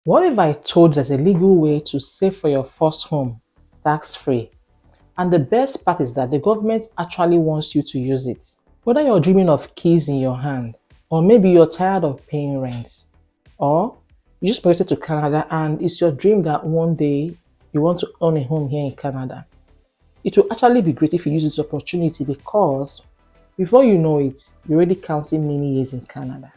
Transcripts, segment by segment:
What if I told there's a legal way to save for your first home tax-free? And the best part is that the government actually wants you to use it. Whether you're dreaming of keys in your hand, or maybe you're tired of paying rent, or you just migrated to Canada and it's your dream that one day you want to own a home here in Canada. It will actually be great if you use this opportunity because before you know it, you're already counting many years in Canada.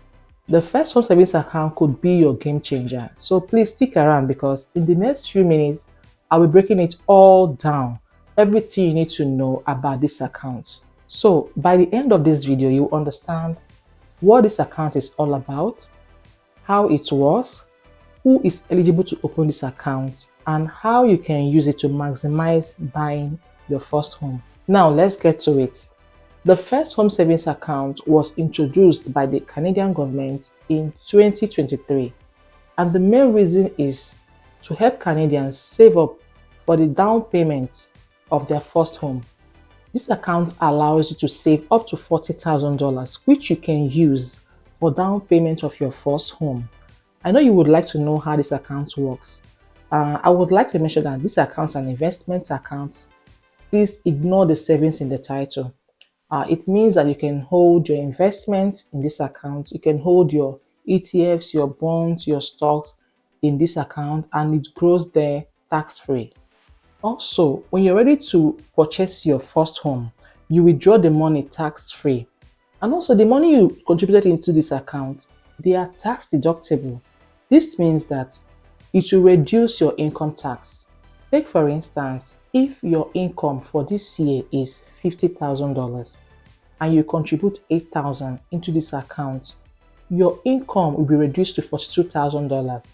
The first home savings account could be your game changer. So please stick around because in the next few minutes, I'll be breaking it all down. Everything you need to know about this account. So by the end of this video, you'll understand what this account is all about, how it works, who is eligible to open this account, and how you can use it to maximize buying your first home. Now let's get to it. The first home savings account was introduced by the Canadian government in 2023, and the main reason is to help Canadians save up for the down payment of their first home. This account allows you to save up to $40,000, which you can use for down payment of your first home. I know you would like to know how this account works. I would like to mention that this account is an investment account. Please ignore the savings in the title. It means that you can hold your investments in this account. You can hold your ETFs, your bonds, your stocks in this account, and it grows there tax-free. Also, when you're ready to purchase your first home, you withdraw the money tax-free. And also the money you contributed into this account, they are tax deductible. This means that it will reduce your income tax. Take for instance, if your income for this year is $50,000 and you contribute $8,000 into this account, your income will be reduced to $42,000,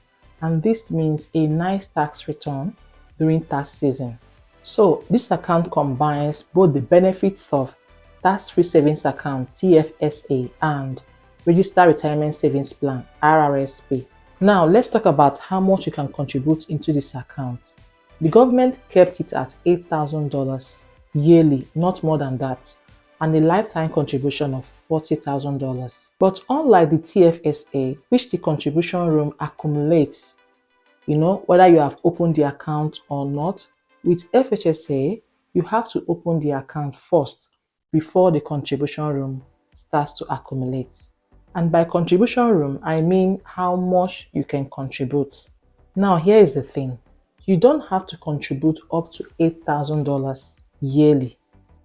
and this means a nice tax return during tax season. So this account combines both the benefits of tax-free savings account TFSA and registered retirement savings plan RRSP. Now let's talk about how much you can contribute into this account. The government kept it at $8,000 yearly, not more than that, and a lifetime contribution of $40,000. But unlike the TFSA, which the contribution room accumulates, whether you have opened the account or not, with FHSA, you have to open the account first before the contribution room starts to accumulate. And by contribution room, I mean how much you can contribute. Now, here is the thing. You don't have to contribute up to $8,000 yearly.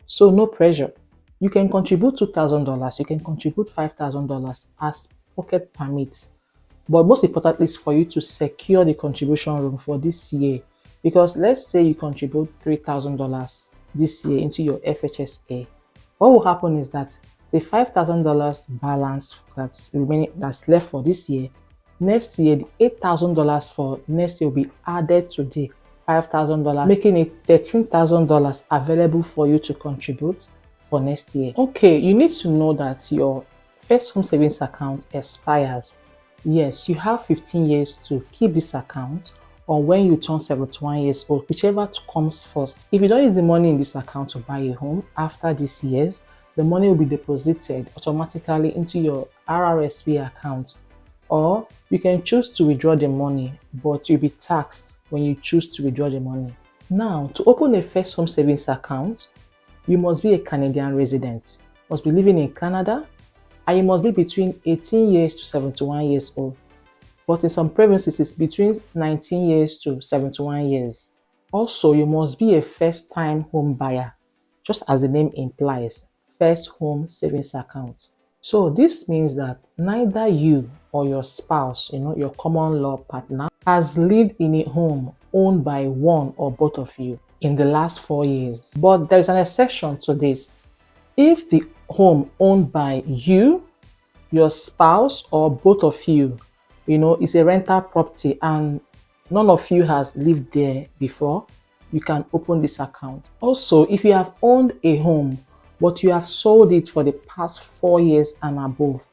So no pressure. You can contribute $2,000, you can contribute $5,000 as pocket permits. But most importantly is for you to secure the contribution room for this year. Because let's say you contribute $3,000 this year into your FHSA. What will happen is that the $5,000 balance that's left for this year, next year the $8,000 for next year will be added to the $5,000, making it $13,000 available for you to contribute for next year. Okay, you need to know that your first home savings account expires. Yes, you have 15 years to keep this account, or when you turn 71 years old, whichever comes first. If you don't use the money in this account to buy a home after these years, the money will be deposited automatically into your RRSP account, or you can choose to withdraw the money, but you'll be taxed when you choose to withdraw the money. Now, to open a first home savings account, you must be a Canadian resident, must be living in Canada, and you must be between 18 years to 71 years old. But in some provinces, it's between 19 years to 71 years. Also, you must be a first-time home buyer, just as the name implies, first home savings account. So this means that neither you or your spouse, your common law partner, has lived in a home owned by one or both of you in the last 4 years. But there is an exception to this. If the home owned by you, your spouse, or both of you, is a rental property and none of you has lived there before, you can open this account. Also, if you have owned a home but you have sold it for the past 4 years and above,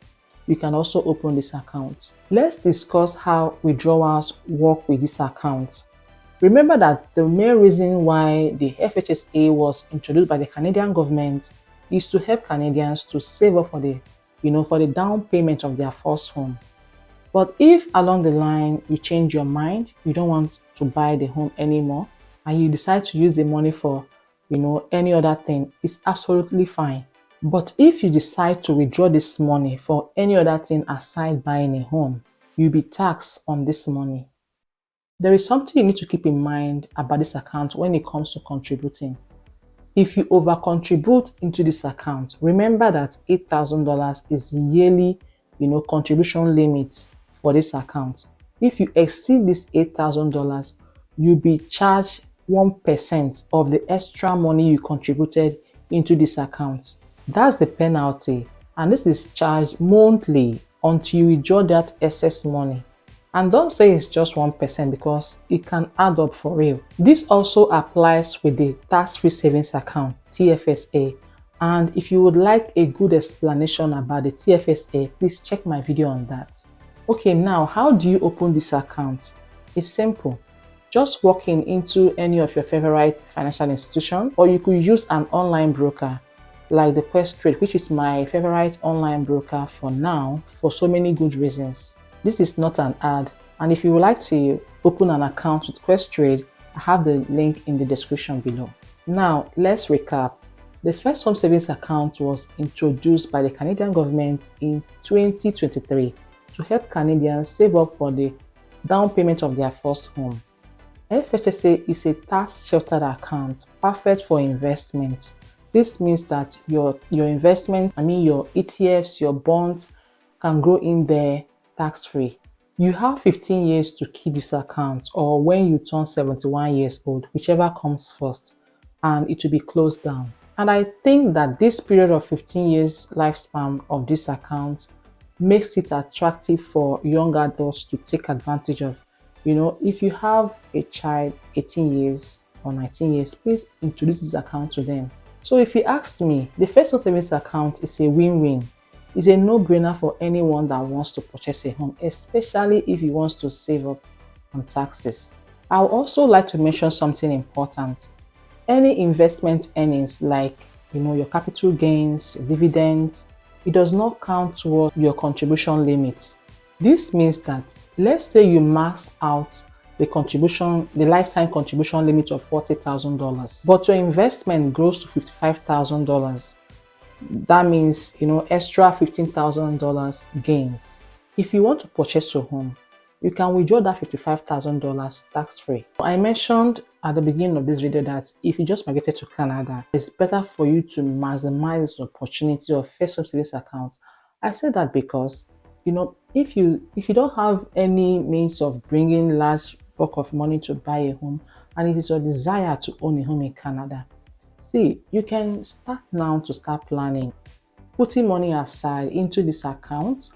you can also open this account. Let's discuss how withdrawals work with this account. Remember that the main reason why the FHSA was introduced by the Canadian government is to help Canadians to save up for the down payment of their first home. But if along the line you change your mind, you don't want to buy the home anymore, and you decide to use the money for, any other thing, it's absolutely fine. But if you decide to withdraw this money for any other thing aside buying a home, you'll be taxed on this money. There is something you need to keep in mind about this account when it comes to contributing. If you over contribute into this account, remember that $8,000 is yearly, contribution limit for this account. If you exceed this $8,000, you'll be charged 1% of the extra money you contributed into this account. That's the penalty, and this is charged monthly until you withdraw that excess money. And don't say it's just 1% because it can add up for real. This also applies with the tax-free savings account, TFSA. And if you would like a good explanation about the TFSA, please check my video on that. Okay, now how do you open this account? It's simple. Just walk into any of your favorite financial institution, or you could use an online broker like the Questrade, which is my favorite online broker for now for so many good reasons. This is not an ad, and if you would like to open an account with Questrade, I have the link in the description below. Now, let's recap. The first home savings account was introduced by the Canadian government in 2023 to help Canadians save up for the down payment of their first home. FHSA is a tax-sheltered account perfect for investments. This means that your investment, your ETFs, your bonds can grow in there tax-free. You have 15 years to keep this account, or when you turn 71 years old, whichever comes first, and it will be closed down. And I think that this period of 15 years lifespan of this account makes it attractive for young adults to take advantage of. If you have a child 18 years or 19 years, please introduce this account to them. So if you ask me, the first home savings account is a win-win. It's a no-brainer for anyone that wants to purchase a home, especially if he wants to save up on taxes. I would also like to mention something important. Any investment earnings like your capital gains, dividends, it does not count toward your contribution limit. This means that, let's say you max out the lifetime contribution limit of $40,000, but your investment grows to $55,000. That means, extra $15,000 gains. If you want to purchase a home, you can withdraw that $55,000 tax-free. I mentioned at the beginning of this video that if you just migrated to Canada, it's better for you to maximize the opportunity of first home savings account. I say that because, if you don't have any means of bringing large bulk of money to buy a home, and it is your desire to own a home in Canada, see, you can start now to start planning, putting money aside into this account.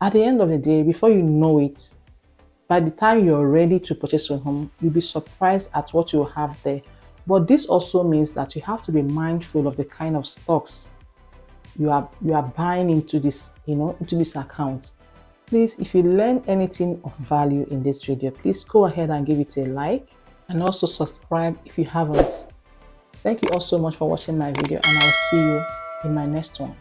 At the end of the day, before you know it, by the time you're ready to purchase a home, you'll be surprised at what you have there. But this also means that you have to be mindful of the kind of stocks you are buying into this, into this account. Please, if you learn anything of value in this video, please go ahead and give it a like, and also subscribe if you haven't. Thank you all so much for watching my video, and I'll see you in my next one.